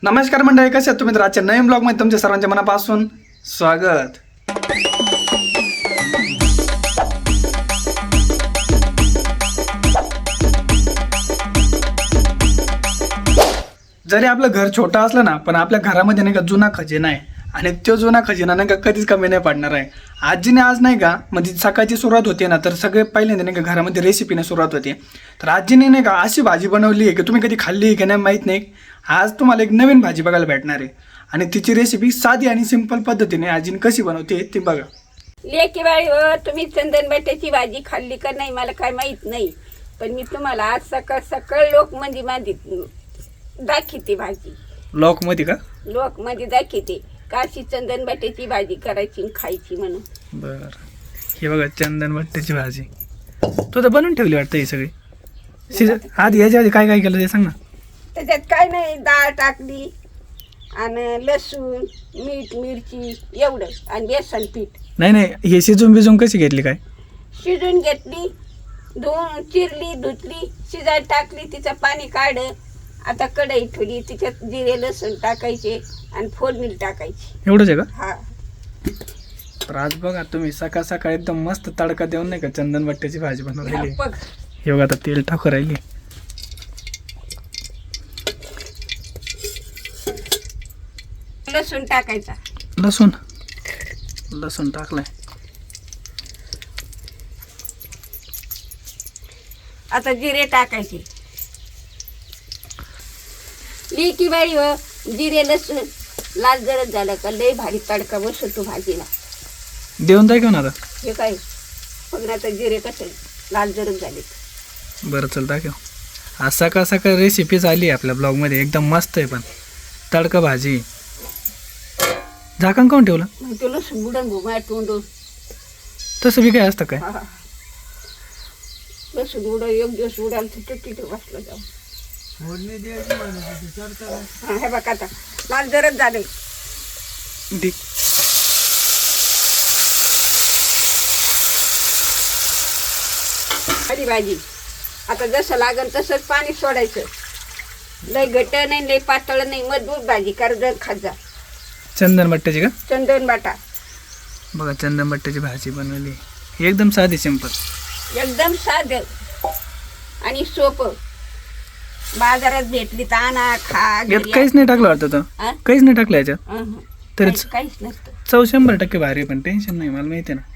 नमस्कार मंडळी, कसे आहात तुम्ही? तर आजच्या नवीन ब्लॉगमध्ये तुमच्या सर्वांच्या मनापासून स्वागत. जरी आपलं घर छोटं असलं ना, पण आपल्या घरामध्ये नाही का जुना खजिना आहे. आणि तो जुना खजिना नाही का कधीच कमी नाही पडणार आहे. आजीने आज नाही का म्हणजे सकाळची सुरुवात होते ना, तर सगळे पहिल्यांदा नाही का घरामध्ये रेसिपीने सुरुवात होते. तर आजीने नाही का अशी भाजी बनवली आहे की तुम्ही कधी खाल्ली आहे की नाही माहीत नाही. आज तुम्हाला एक नवीन भाजी बघायला भेटणार आहे आणि तिची रेसिपी साधी आणि सिंपल पद्धतीने आजीने कशी बनवते ते बघा. लेकी बाई तुम्ही चंदन बटाट्याची भाजी खाल्ली का नाही मला काय माहित नाही, पण मी तुम्हाला आज सकाळ सकाळ लोक म्हणजे माझी दाखवते भाजी. लॉकमध्ये का? लोक म्हणजे दाखवते काशी चंदन बटाट्याची भाजी करायची आणि खायची म्हणून. बरं, हे बघा चंदन बट्ट्याची भाजी. तू तर बनवून ठेवली वाटतं ही सगळी. आधी याच्या आधी काय काय केलं ते सांग ना. त्याच्यात काय नाही, डाळ टाकली आणि लसूण मीठ मिरची एवढं आणि बेसन पीठ. नाही हे शिजून बिजून कशी घेतली काय? शिजून घेतली, धुवून चिरली धुतली, शिजायला टाकली, तिचं पाणी काढ. आता कढई ठेवली, तिच्यात जिरे लसूण टाकायचे आणि फोडणी टाकायची. एवढंच आहे का? हा. तर आज बघा तुम्ही सकाळ सकाळ एकदम मस्त तडका देऊन नाही का चंदन बट्ट्याची भाजी बनवलेली. बघ हे बघा आता तेल टाकू राहिली. लसूण टाकायचा. लसूण टाकलाय. आता जिरे टाकायचे. लेकी बाई जिरे लसूण लाल जरद झालं का लय भारी तडका बसतो भाजीला. देऊन जाय घेऊन आता. हे काय बघ आता जिरे कसे लाल जरद झाले. बरं चल दाखव. आज सकाळ सकाळ रेसिपीच आली आपल्या ब्लॉगमध्ये, एकदम मस्त आहे. पण तडका भाजी झाकण काऊन ठेवलं? मग ते लसूण बुडन घुमाय तोंड. तसं बी काय असतं काय? लसूण उड एक दिवस उडाल तर तिथे बसलं जाऊ. हे बघ आता लाल जरद झाले. हरी भाजी आता जसं लागन तसंच पाणी सोडायचं. लय घट्ट नाही लय पातळ नाही, मजबूत भाजी कर खात जा. चंदन बट्ट्याची का? चंदन बाटा बघा चंदन बट्ट्याची भाजी बनवली एकदम साधी सिंपल, एकदम साधं आणि सोपं. बाजारात भेटली तर आणा खा. यात काहीच नाही टाकलं वाटतं तर. हा? काहीच नाही टाकलं याच्यात. तरीच काहीच नसतं. चव 100% भारी. पण टेन्शन नाही, मला माहिती आहे ना.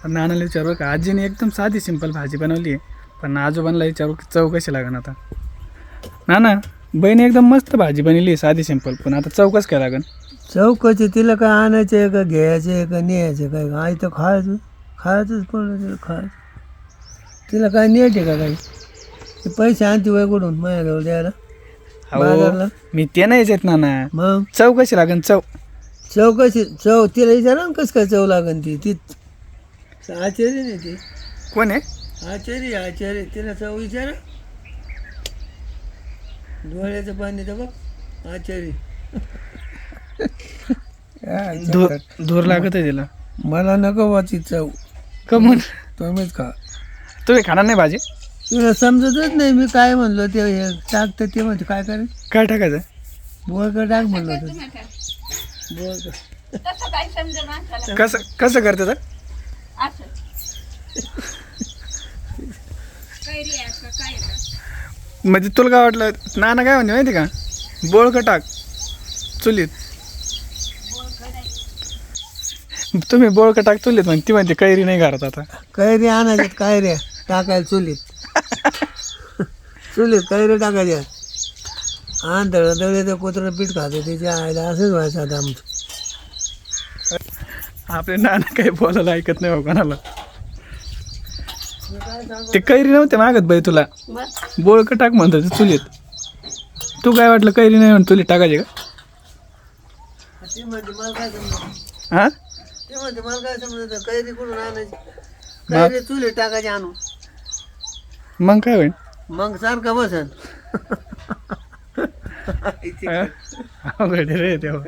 नानाला विचारू का, आजीने एकदम साधी सिंपल भाजी बनवली आहे, पण आजोबांना विचारू की चव कशी लागन आता. नाना बहिणी एकदम मस्त भाजी बनवली आहे साधी सिंपल, पण आता चव कसं काय लागन? चौकशी तिला काय आणायचं आहे का घ्यायचं आहे का न्यायचं काय? आई तर खायचंच पण तिला खायचं. तिला काय न्यायचे का काही? ते पैसे आणते वय कुठून माझ्याजवळ द्यायला बाजारला? मी ते नाहीच येत नाना. मग चव कशी लागन? चौकशी तिला विचारा ना कसं काय चव लागन. ती आचार्य नाही ती. कोण आहे? आचार्य तिला चव विचारा. डोळ्याचं पाणी तर बघ आचार्य. धूर लागत आहे तिला. मला नको वाची चव. कमून तुम्हीच खा. तुम्ही खाणार नाही भाजी? तुला समजतच नाही मी काय म्हणलो. ते हे टाकतं ते म्हणते काय करेल. काय टाकायचं? बोळकं टाक म्हणलं होतं. बोळकं तसं काय समजा माणसाला. कसं करते तर? असं कैरी आहे का काय आहे का? म्हणजे तुला काय वाटलं? नाना काय म्हणते माहिती का, बोळकं टाक चुलीत. तुम्ही बोळकं टाक चुलीत म्हणजे ती म्हणते कैरी नाही घरात आता. कैरी आणायच्यात कैऱ्या टाकायला चुलीत. चुलीत कैरी टाकायच्या. दळीचं कुत्रं पीठ खातं त्याच्या आईला. असंच व्हायचं आता आमचं. आपले नाना काही बोलायला ऐकत नाही हो कोणाला. ते कैरी नव्हते मागत बाई तुला, मग बोळकं टाक म्हणतो ते चुलीत. तू काय वाटलं कैरी नाही म्हणून चुलीत टाकायचे का? ते म्हणते मला काय समजतं. हा ते म्हणते मला काय समजतं. कैरी कुठून आणायची? कैरी चुलीत टाकायची आणून. मग काय होईल? मग सारखं बसन. अवघड आहे रे तेव्हा.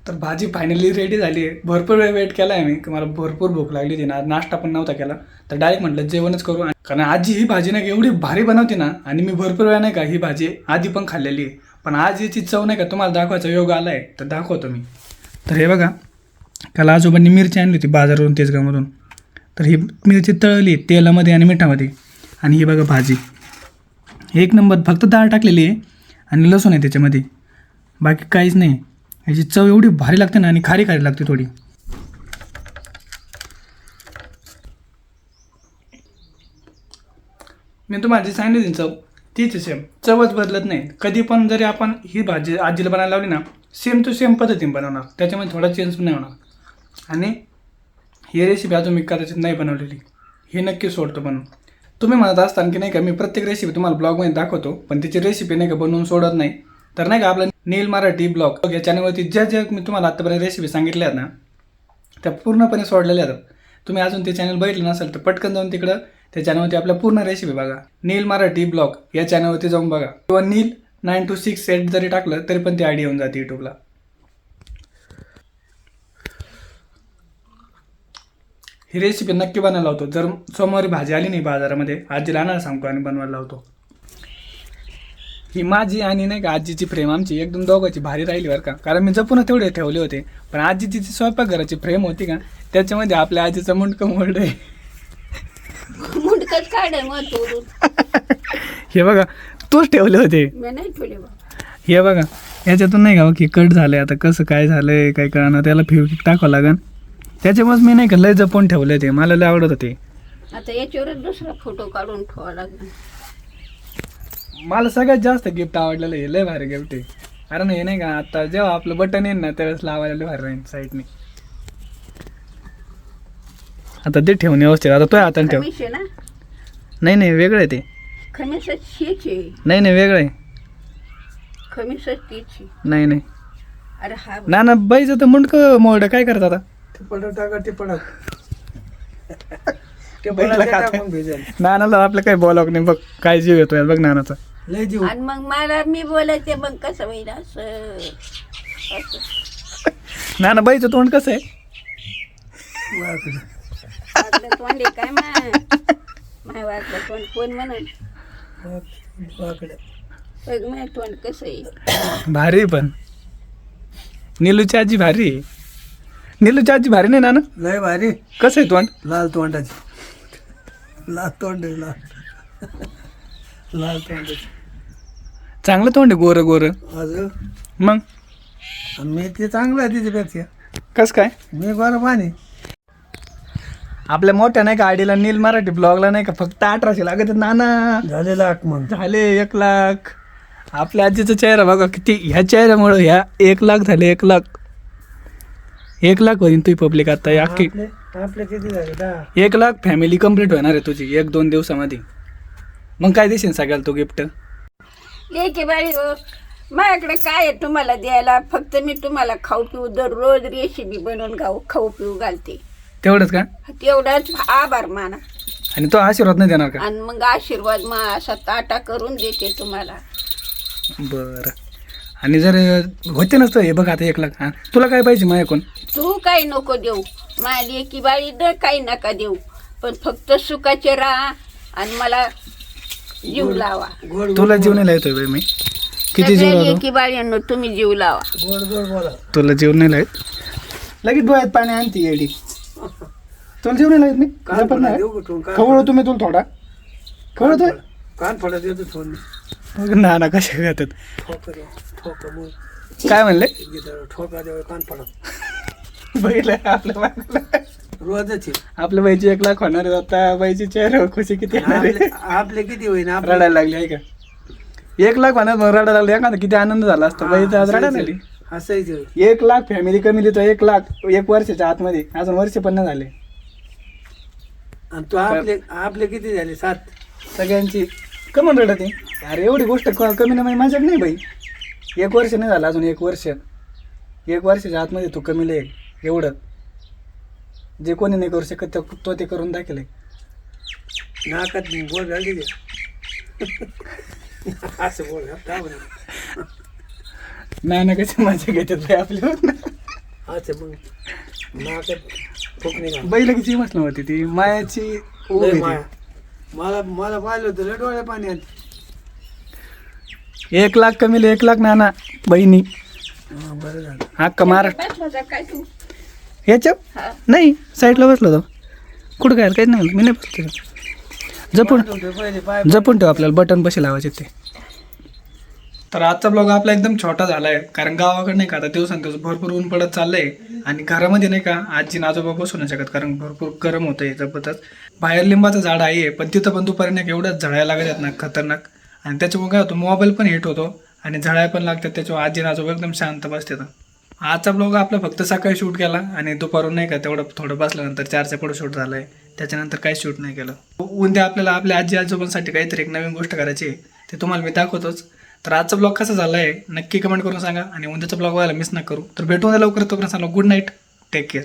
तर भाजी फायनली रेडी झाली आहे. भरपूर वेळ वेट केला आहे मी, की मला भरपूर भूक लागली होती ना, नाश्ता पण नव्हता केला. तर डायरेक्ट म्हटलं जेवणच करू. कारण आजी ही भाजी नाही का एवढी भारी बनवते ना, आणि मी भरपूर वेळा नाही का ही भाजी आधी पण खाल्लेली आहे. पण आज याची चव नाही का तुम्हाला दाखवायचा योग आला आहे, तर दाखवतो मी. तर हे बघा, काल आजोबांनी मिरची आणली होती बाजारावरून तेजगावमधून. तर ही मिरची तळली तेलामध्ये आणि मिठामध्ये. आणि ही बघा भाजी एक नंबर, फक्त डाळ टाकलेली आहे आणि लसूण आहे त्याच्यामध्ये, बाकी काहीच नाही. याची चव एवढी भारी लागते ना, आणि खारी खारी लागते थोडी. मी तुम्हाला जी सांगितली चव तीच सेम, चवच बदलत नाही. कधी पण जरी आपण ही भाजी आजीला बनायला लावली ना, सेम टू सेम पद्धतीने बनवणार, त्याच्यामध्ये थोडा चेंज पण नाही होणार. आणि ही रेसिपी अजून मी कदाचित नाही बनवलेली, हे नक्की सोडतो बनवून. तुम्ही म्हणत असताना की नाही का मी प्रत्येक रेसिपी तुम्हाला ब्लॉगमध्ये दाखवतो, पण त्याची रेसिपी नाही का बनवून सोडत नाही. तर नाही का आपलं नील मराठी ब्लॉग या चॅनलवरती ज्या मी तुम्हाला आत्तापर्यंत रेसिपी सांगितल्या आहेत ना, त्या पूर्णपणे सोडलेल्या आहेत. तुम्ही अजून ते चॅनल बघितलं नसेल तर पटकन जाऊन तिकडं त्या चॅनलवरती आपल्या पूर्ण रेसिपी बघा. नील मराठी ब्लॉग या चॅनलवरती जाऊन बघा, किंवा नील 926 जरी टाकलं तरी पण ती आयडी येऊन जाते यूट्यूबला. ही रेसिपी नक्की बनायला लावतो. जर सोमवारी भाजी आली नाही बाजारामध्ये, आजीला आणायला सांगतो आणि बनवायला लावतो. ही माझी आणि नाही का आजीची फ्रेम आमची एकदम दोघांची भारी राहिली बरं का. कारण मी जपून तेवढे ठेवले होते, पण आजीची जी स्वयंपाकघराची फ्रेम होती का, त्याच्यामध्ये आपल्या आजीचं मुंडकं मोड आहे. मुंडकच काढ मग तोडून. हे बघा, तोच ठेवले होते. मी नाही ठेवले बा. हे बघा, याच्यातून नाही का की कट झालंय. आता कसं काय झालंय काय कळणार, त्याला फेविक्विक टाकावं लागेल. त्याच्यामुळेच मी नाही का लय जपून ठेवले ते, मला लय आवडत होते. आता याच्यावरच दुसरा फोटो काढून ठेवा लागेल. मला सगळ्यात जास्त गिफ्ट आवडलेलं हे, लय भारी गिफ्ट आहे. कारण हे नाही का आता जेव्हा आपलं बटन येईल ना त्यावेळेस लावायला लय भारी राहील साईडने. आता ते ठेवून व्यवस्थित. आता तो हाताने ठेव. खमीस आहे ना, नाही वेगळं आहे ते. खमीसच शीच आहे. नाही वेगळं आहे. खमीसच तीच आहे. नाही अरे हा बघ. ना बाईचं तर मुंडकं मोड काय करत आता. ते पडत टाका, ते पडत ते बैठला पडत खाते. टाकून भेजेल. नानाला आपलं काही बोलावं नाही बघ, काय जीव येतो यात बघ नानाचा. लय जीव. आणि मग मला मी बोलायचे मग कसं होईल असं. नाना बाईचं तोंड कसं आहे. वाकडं. वाटलं तोंड आहे काय माय वाटलं तोंड कोण म्हणून वाकडं. बघ माय तोंड कसं आहे. भारी. पण नीलूची आजी भारी आहे. नीलूची आजी भारी नाही नाना. लय भारी. कसं आहे तोंड. लाल तोंडाची. लाल तोंड आहे, लाल तोंडाची. चांगलं तोंड आहे, गोरं गोरं. अजून मग मी ते चांगलं आहे तिच्यापेक्षा. कसं काय. मी गोरं पाणी. आपल्या मोठ्या नाही का आयडीला नील मराठी ब्लॉगला नाही का फक्त 1800 लागत आहेत नाना. झाले लाख मग. झाले 1 लाख. आपल्या आजीचा चेहरा बघा किती, ह्या चेहऱ्यामुळं ह्या 1 लाख झाले. 1 लाख 1 लाख होईल तुझी पब्लिक आता अख्खी. आपले किती झाले? 10. 1 लाख फॅमिली कंप्लीट होणार आहे तुझी 1-2 दिवसामध्ये. मग काय देशील सगळ्याला तू गिफ्ट. लेकी बाई हो, माझ्याकडे काय आहे तुम्हाला द्यायला. फक्त मी तुम्हाला खाऊ पिऊ दररोज रेसिपी बनवून खाऊ पिऊ घालते, तेवढंच का. तेवढाच आभार माना. आणि तो आशीर्वाद नाही देणार का. आणि मग आशीर्वाद मा असा ताटा करून देते तुम्हाला. बरं. आणि जर होते नसतं हे बघ आता 1 लाख. हां तुला काय पाहिजे माझ्याकडून. तू काही नको देऊ, माझ्या लेकी बाई काही नका देऊ, पण फक्त सुखाचे राहा आणि मला जीव लावा. गोड तुला जीव नाही लावतोय बाई मी. किती जीव लावतो. लेकी बाळींनो तुम्ही जीव लावा. गोड गोड बोला. तुला जीव नाही लावत. लगेच डोळ्यात पाणी आणते येडी. तुला जीव नाही लावत मी. कान पण फडा नाही देऊ कुठून? खवळतो तुम्ही तुला थोडा. खवळतोय. कान फडा देतो थोडं. मग नाना कसे घेतात. ठोका बोल. काय म्हणले. ठोका देऊ कान फडा. बघितलं आपल्या बाईला. रोजच आहे. आपल्या बाईची 1 लाख होणार आहे आता. बाईची चेहरा खुशी किती येणार आहे. आपले किती होईन. रडायला लागली आहे का. 1 लाख होणार मग रडायला लागली एखादा किती आनंद झाला असता. बाईचा आज रडायला लागली. हसायचं. 1 लाख फॅमिली कमी देतो. 1 लाख 1 वर्षाच्या आतमध्ये. अजून वर्ष पण नाही झाले. आणि तू आपले किती झाले? 7. सगळ्यांची कमन रडते. अरे एवढी गोष्ट कमी नाही माझ्याकडे नाही बाई. 1 वर्ष नाही झालं अजून. 1 वर्ष 1 वर्षाच्या आतमध्ये तू कमी ले. एवढं जे कोणी नाही करू शकत तो ते करून दाखवलंय. नाकात बोल घालली असं बोल. नाही ना कशी मजा घेतात आपल्यावर. असं मग नाकात फुकणी घाल. बैल किती मसलं होती ती मायाची ओढ लय होती. माया. मला पाहिलं होतं लय डोळ्या पाण्यात. 1 लाख कमीले 1 लाख नाना बहिणी हा, बरं झालं. हक्क महाराष्ट्र. बसला होता काय तू ह्याच्या हा नाही साईडला बसलो होतो. कुठं काय काहीच नाही मी नाही बसलो. जपून पहिले पाय जपून ठेव आपल्याला बटन कसे लावायचे ते. तर आजचा ब्लॉग आपला एकदम छोटा झाला आहे कारण गावाकडे नाही का आता दिवसांदिवस भरपूर ऊन पडत चाललंय आणि घरामध्ये नाही का आजी आजोबा बसू नाही शकत कारण भरपूर गरम होतंय जबरदस्त. बाहेर लिंबाचं झाड आहे पण तिथं पण दुपारी नाही का एवढ्याच झळ्या लागत आहेत ना खतरनाक आणि त्याच्यामुळे काय होतं मोबाईल पण हिट होतो आणि झळ्या पण लागतात त्याच्यामुळे आजी आजोबा एकदम शांत बसतात. आजचा ब्लॉग आपला फक्त सकाळी शूट केला आणि दुपारून नाही का तेवढं थोडं बसल्यानंतर 4च्या पुढे शूट झालं आहे त्याच्यानंतर काही शूट नाही केलं. उद्या आपल्याला आपल्या आजी आजोबांसाठी काहीतरी एक नवीन गोष्ट करायची आहे ते तुम्हाला मी दाखवतोच. तर आजचा ब्लॉग कसा झाला आहे नक्की कमेंट करून सांगा आणि उद्याचा ब्लॉग व्हायला मिस नका करू. तर भेटून लवकर तोपर्यंत सांगा गुड नाईट टेक केअर.